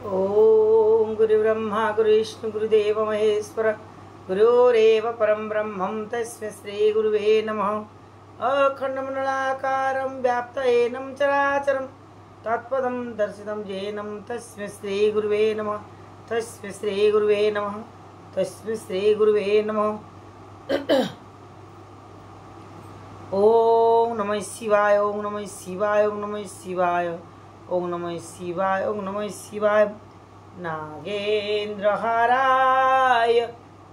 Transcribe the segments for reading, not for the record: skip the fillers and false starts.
ओम गुरु ब्रह्मा गुरु विष्णु गुरुदेव महेश्वर गुरुरेव परम ब्रह्मं तस्मै श्री गुरुवे नमः। अखंडमंडलाकारं व्याप्तयेनं चराचरं तत्पदं दर्शितं येनं तस्मै श्री गुरुवे नमः। तस्मै श्री गुरुवे नमः। तस्मै श्री गुरुवे नमः। ओम नमः शिवाय। ओम नमः शिवाय। ओम नमः शिवाय। ओम नमः शिवाय। ओम नमः शिवाय। नागेन्द्रहाराय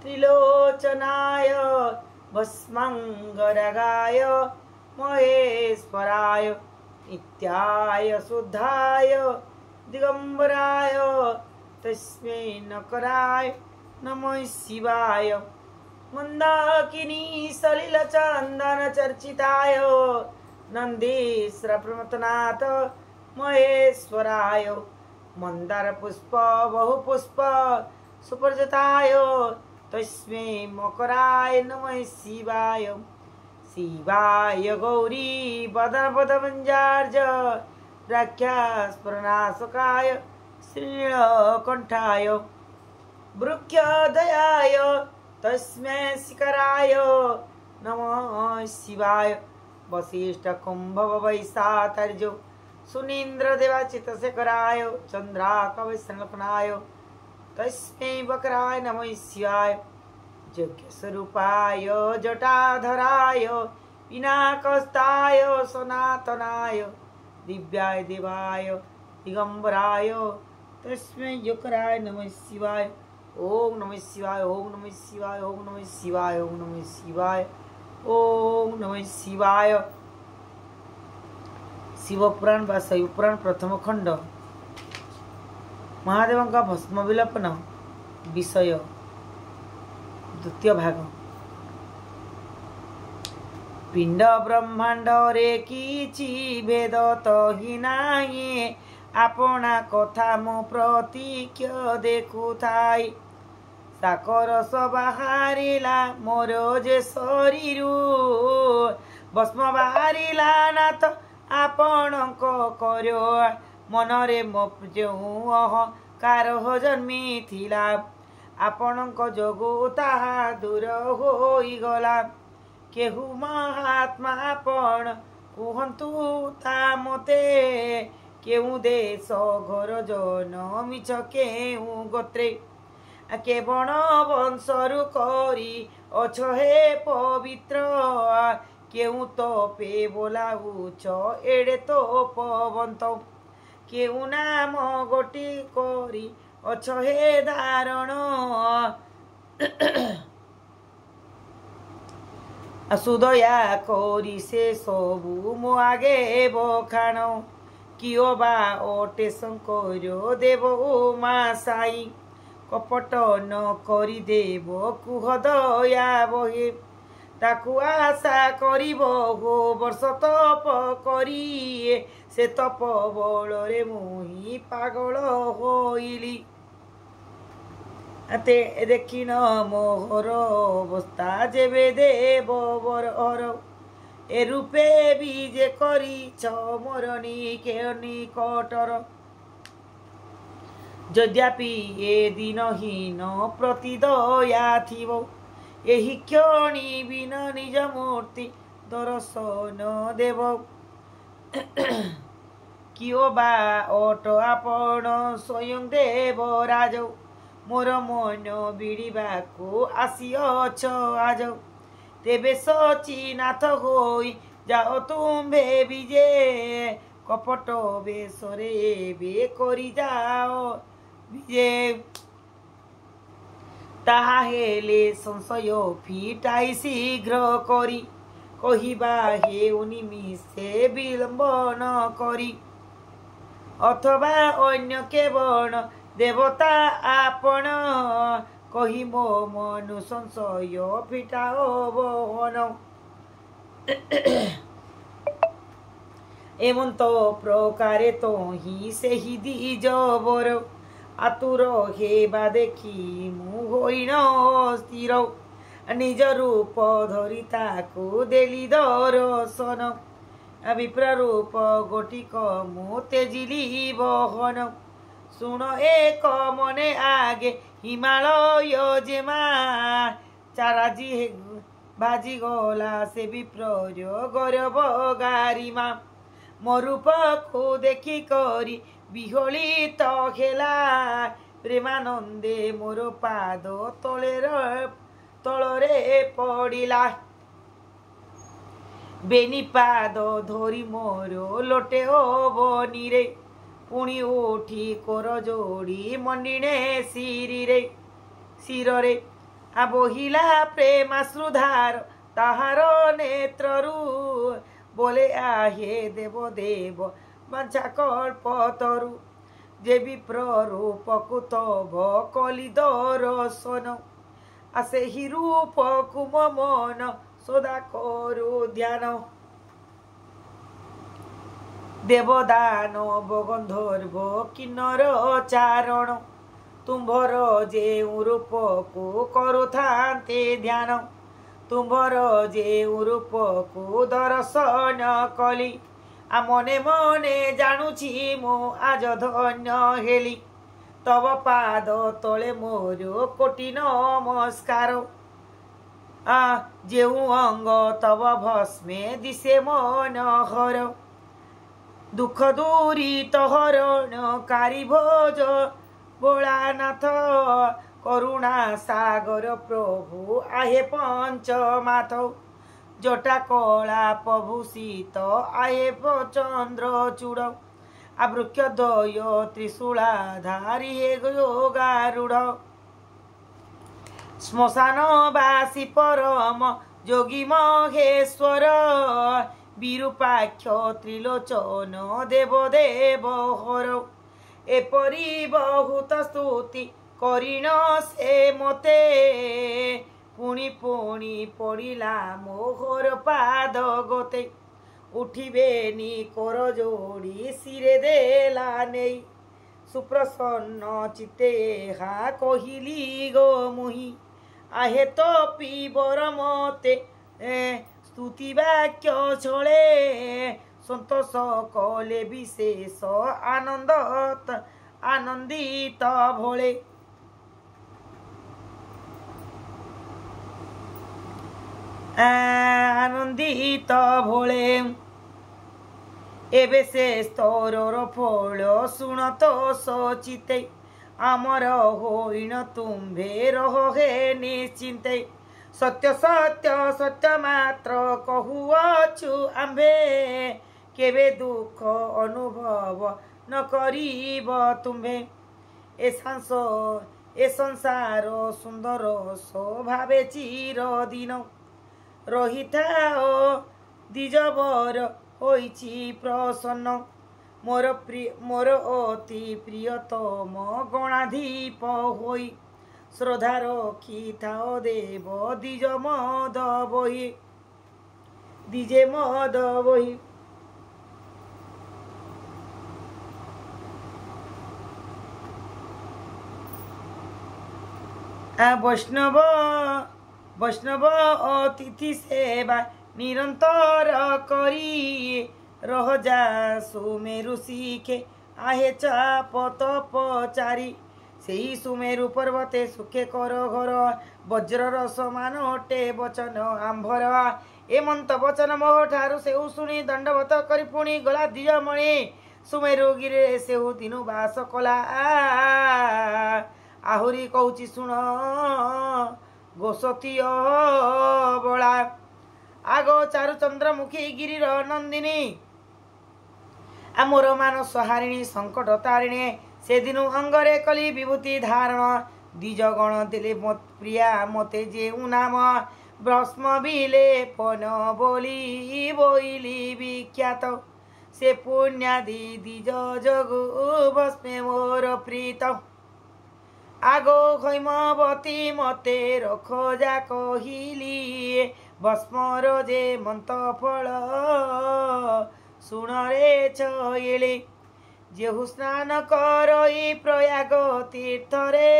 त्रिलोचनाय भस्मंगरागाय महेश्वराय नित्याय शुद्धाय दिगंबराय तस्मै नकराय नमः शिवाय। मंदाकिनी सलिल चंदन चर्चिताय नंदीश्वर प्रमथनाथ महेश्वराय मंदार पुष्प बहुपुष्प सुप्रजताय तस्मै मकराय नमः शिवाय। शिवाय गौरी वदन पदमंजार्ज द्राक्षास्परनाशकाय श्रीनीलकंठाय वृक्षदयाय तस्मै शिखराय नमः शिवाय। वसिष्ठ कुंभव वैशातर्जो सुनीन्द्र देवाचितशेखराय चंद्राकवैश्रलपनाय तस्मै वक्राय नमः शिवाय। यज्ञस्वरूपाय जटाधराय पिनाकस्ताय सनातनाय दिव्याय देवाय दिगंबराय तस्मै यकराय नमः शिवाय। ओम नमः शिवाय। ओम नमः शिवाय। ओम नमः शिवाय। ओम नमः शिवाय। ओम नमः शिवाय। शिवपुराण बा शैवपुराण प्रथम खंड महादेव का भस्म विलोपन विषय द्वितीय भाग। पिंड ब्रह्मांड रे किछि भेद तो ही नाही आपना कथा मो प्रतीक्ष देखुथाई साकरस बाहरिला मोर जे शरीर भस्म बाहरिला नाथ आपणक कर्यो मनरे मो जो अहंकार जन्मी थिला आपणक जोगु ताहा दूर होईगला केहु महात्मा आपण कुहंतु ता मते केउ देश घर जन मिछ केउ गोत्रे केवण वंशरु करी अछ हे पवित्र केउ तोपे बोलाउछ एड़े तो पवंत केउ नाम गोटी करी अछ हे धारण सुदया करी से सबु मो आगे बखाण किओ बा ओटे शंकर देव उमा साई कपट न करी देव कुह दया बहे ताकू आशा करी बहु वर्ष तप करी से तप बलरे मुही पागल होइली ते देखिन मोहर अवस्था जेबे देव बरहर ए रूपे बीजे करी मोरनी के निकटर यद्यपि ए दिनहीन प्रति दया थिबो एही क्षणी बिन निज मूर्ति दर्शन देव किओ बा ओट आपण स्वयं देव राज मोर मन बिड़ाकू आसीअछ आज तेबे सचिनाथ होई जाओ तुम्भे विजे कपट बेसरे बे करी जाओ विजे ताहा हेले संशय फिटाई शीघ्र करी कहिबा हेउ निमिषे विलंब न करी अथवा अन्य केवल देवता आपण कही मो मनु संशय फिटाओ बहन एमंत प्रकारे तो ही से ही दीज बर आतुर हेबा देखी मु होइण स्थिर निज रूप धरी ताकू देली दर्शन विप्र रूप गोटिक मु तेजिली बहन ଶୁଣ ଏକ ମନେ ଆଗେ ହିମାଳୟ ଯେମା ଚାରାଜି ଭାଜି ଗଲା ସେ ବିପ୍ରୟ ଗୌରବ ଗାରିମା ମରୁପକୁ ଦେଖି କରି ବିହଳିତ ହେଲା ପ୍ରେମାନନ୍ଦେ ମୋର ପାଦ ତଳରେ ପଡ଼ିଲା ବେନି ପାଦ ଧରି ମୋର ଲୋଟେ ବନିରେ ପୁଣି ଉଠି କୋର ଯୋଡ଼ି ମଣ୍ଡିଣେ ଶିରରେ ବୋହିଲା ପ୍ରେମାଶ୍ରୁଧାର ତାହାର ନେତ୍ରରୁ ବୋଲେ ଆହେ ଦେବ ଦେବ ବାଞ୍ଛା କଳ୍ପତରୁ ଯେ ବିପ୍ର ରୂପକୁ ତବ କଲି ଦର୍ଶନ ସେହି ରୂପକୁ ମୋ ମନ ସଦା କରୁ ଧ୍ୟାନ ଦେବଦାନବ ଗନ୍ଧର୍ବ କିନ୍ନର ଚାରଣ ତୁମ୍ଭର ଯେଉଁ ରୂପକୁ କରୁଥାନ୍ତେ ଧ୍ୟାନ ତୁମ୍ଭର ଯେଉଁ ରୂପକୁ ଦର୍ଶନ କଲି ମନେ ମନେ ଜାଣୁଛି ମୁଁ ଆଜ ଧନ୍ୟ ହେଲି ତବ ପାଦ ତଳେ ମୋର କୋଟି ନମସ୍କାର ଯେଉଁ ଅଙ୍ଗ ତବ ଭସ୍ମେ ଦିଶେ ମନୋହର ଦୁଃଖ ଦୂରିତ ହରଣକାରୀ ଭୋଜ ଭୋଳାନାଥ କରୁଣା ସାଗର ପ୍ରଭୁ ଆହେ ପଞ୍ଚମାଥ ଜଟା କଳା ପ୍ରଭୂଷିତ ଆହେ ଚନ୍ଦ୍ରଚୂଡ଼ ବୃକ୍ଷ ଦ୍ୱୟ ତ୍ରିଶୂଳାଧାରୀ ହେ ଯୋଗାରୁଢ଼ ଶ୍ମଶାନବାସୀ ପରମ ଯୋଗୀ ମହେଶ୍ୱର ବିରୂପାକ୍ଷ ତ୍ରିଲୋଚନ ଦେବ ଦେବ ହର ଏପରି ବହୁତ ସ୍ତୁତି କରିଣ ସେ ମତେ ପୁଣି ପୁଣି ପଡ଼ିଲା ମୋହର ପାଦ ଗତେ ଉଠିବେନି କୋର ଯୋଡ଼ି ଶିରେ ଦେଲା ନେଇ ସୁପ୍ରସନ୍ନ ଚିତ୍ତେ ଏହା କହିଲି ଗୋ ମୁହିଁ ଆହେ ତ ପିବର ମତେ ସ୍ତୁତି ବାକ୍ୟ ଛଳେ ସନ୍ତୋଷ କଲେ ବିଶେଷ ଆନନ୍ଦିତ ଭଳେ ଆନନ୍ଦିତ ଭଳେ ଏବେ ସେ ସ୍ତରର ଫଳ ଶୁଣ ତ ସଚିତେ ଆମର ହୋଇଣ ତୁମ୍ଭେ ରହେ ନିଶ୍ଚିନ୍ତେ ସତ୍ୟ ସତ୍ୟ ସତ୍ୟ ମାତ୍ର କହୁଅଛୁ ଆମ୍ଭେ କେବେ ଦୁଃଖ ଅନୁଭବ ନ କରିବ ତୁମ୍ଭେ ଏ ସଂସାର ସୁନ୍ଦର ସ୍ୱଭାବେ ଚିରଦିନ ରହିଥାଅ ଦ୍ୱିଜବର ହୋଇଛି ପ୍ରସନ୍ନ ମୋର ଅତି ପ୍ରିୟତମ ଗଣାଧୀପ ହୋଇ ଶ୍ରଦ୍ଧା ରଖିଥାଅ ଦେବ ଦ୍ୱିଜ ମଦ ବହି ବୈଷ୍ଣବ ଅତିଥି ସେବା ନିରନ୍ତର କରି ରହଯା ସୁମେରୁ ଶିଖେ ଆହେ ଚାପ ତପଚାରି ସେହି ସୁମେରୁ ପର୍ବତେ ସୁଖେ କର ଘର ବଜ୍ରର ସମାନ ଅଟେ ବଚନ ଆମ୍ଭର ଏ ମନ୍ତ ବଚନ ମୋହ ଠାରୁ ସେଉ ଶୁଣି ଦଣ୍ଡବତ କରି ପୁଣି ଗଲା ଦିଜମଣି ସୁମେରୁ ଗିରିରେ ସେଉ ଦିନୁ ବାସ କଲା ଆହୁରି କହୁଛି ଶୁଣ ଗୋସତୀୟ ବଳା ଆଗ ଚାରୁ ଚନ୍ଦ୍ରମୁଖୀ ଗିରିର ନନ୍ଦିନୀ ଆମର ମାନସ ହାରିଣୀ ସଙ୍କଟ ତାରିଣୀ ସେଦିନୁ ଅଙ୍ଗରେ କଲି ବିଭୂତି ଧାରଣ ଦ୍ୱିଜଗଣ ଦେଲେ ପ୍ରିୟା ମତେ ଯେଉଁ ନାମ ଭସ୍ମ ବିଲେପନ ବୋଲି ବୋଇଲି ବିଖ୍ୟାତ ସେ ପୁଣ୍ୟାଦି ଦ୍ୱିଜ ଯୋଗୁ ଭସ୍ମେ ମୋର ପ୍ରୀତ ଆଗ হৈମବତୀ ମତେ ରଖଜା କହିଲି ଭସ୍ମର ଯେ ମନ୍ତ ଫଳ ଶୁଣରେ ଛଇଳି ଯେହୁ ସ୍ନାନ କରଇ ପ୍ରୟାଗ ତୀର୍ଥରେ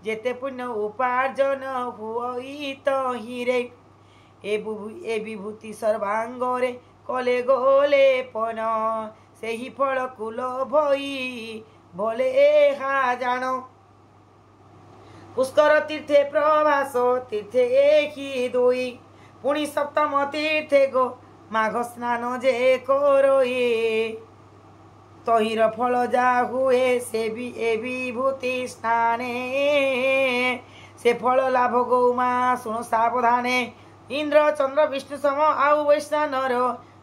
ଯେତେ ପୁଣ୍ୟ ଉପାର୍ଜନ ହୁଇ ତହିଁରେ ଏ ବିଭୂତି ସର୍ବାଙ୍ଗରେ କଲେ ଗୋଲେ ପନ ସେହି ଫଳକୁ ଲୋଭଇ भोले एहा जानो। पुष्कर तीर्थे प्रभास तीर्थे एकी दुई पुणी सप्तम तीर्थे गो माघ स्नान जे करोए। तहिर फल जा हुए से भी ए विभूति स्नाने से फल लाभ गौमा शुण सावधाने। इंद्र चंद्र विष्णु सम आउ वैश्वानर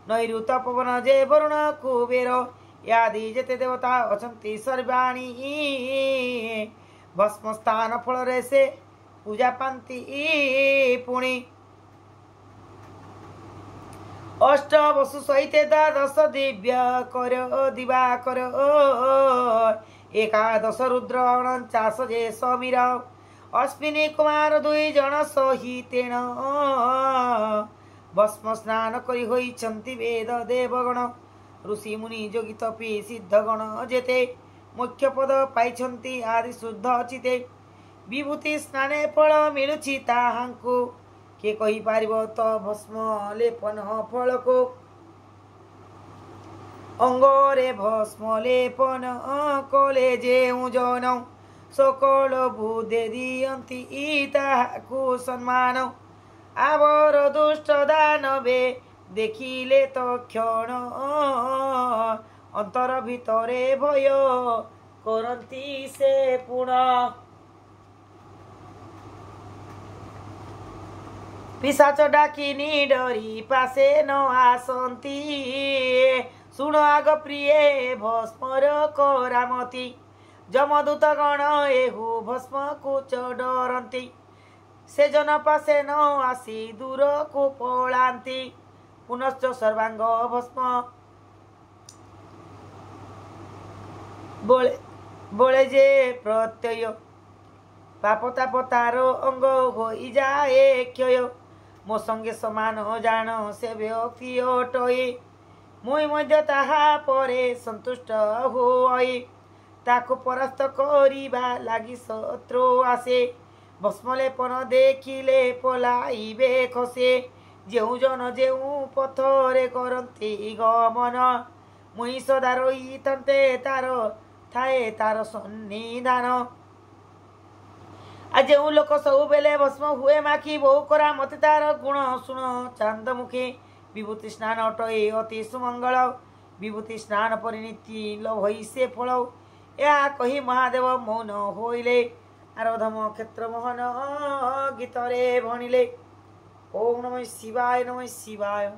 नैऋत पवन जे वरुण कुबेर यादि जेते देवता अछंती सर्वाणी भस्म स्थान फल रे से पूजा पांति पुणी। अष्ट वसु सहित द्वादश दिव्य कर दिवाकर एकादश रुद्र 49 जे समीर अश्विनी कुमार 2 जन सहितेण भस्म स्नान करी होइछन्ति वेद देवगण ऋषि मुनि जोगी तपी सिद्धगण जेते मुख्य पद पाइछन्ति आदि शुद्ध चिते। विभूति स्नाने फल मिलुछि ताहांकु के कही पारिबो तो भस्म लेपन फल को। अंगरे भस्म लेपन कले जेउ जन सकल बुद्धे दियन्ति ताहाकु सम्मान। आवर दुष्ट दानवे देखिले तो क्षण अंतर भितरे भय करन्ति से पुनः। पिशाच डाकिनी डरी पासे न आसन्ति शुण आग प्रिय भस्मर करामती। जमदूत गण एहु भस्म कुच डरन्ति से जन पासे न आसी दूर को पलांति। पुनश्च सर्वांग भस्म बोले जे प्रत्यय पापताप तार अंग हो जाए क्षय। मो संगे समान जान से व्यक्ति अटये मुई मध्य ताहा परे संतुष्ट होई। ताको परास्त करिबा लागि शत्रु आसे भस्मलेपन देखिले पलाइबे खसे। जेउ जन जेउ पथरे करन्ति गमन मुई सदा रही तन्ते तार थाए तार सन्निधान। आ जेउ लोक सब बेले भस्म हुए माखी बहु करा मते तार गुण शुण चांदमुखी। विभूति स्नान अटये अति सुमंगल विभूति स्नान परिणीति लभई से फल। या कही महादेव मौन होइले आराधम क्षेत्र मोहन गीतरे भणिले। ओम नमः शिवाय नमः शिवाय।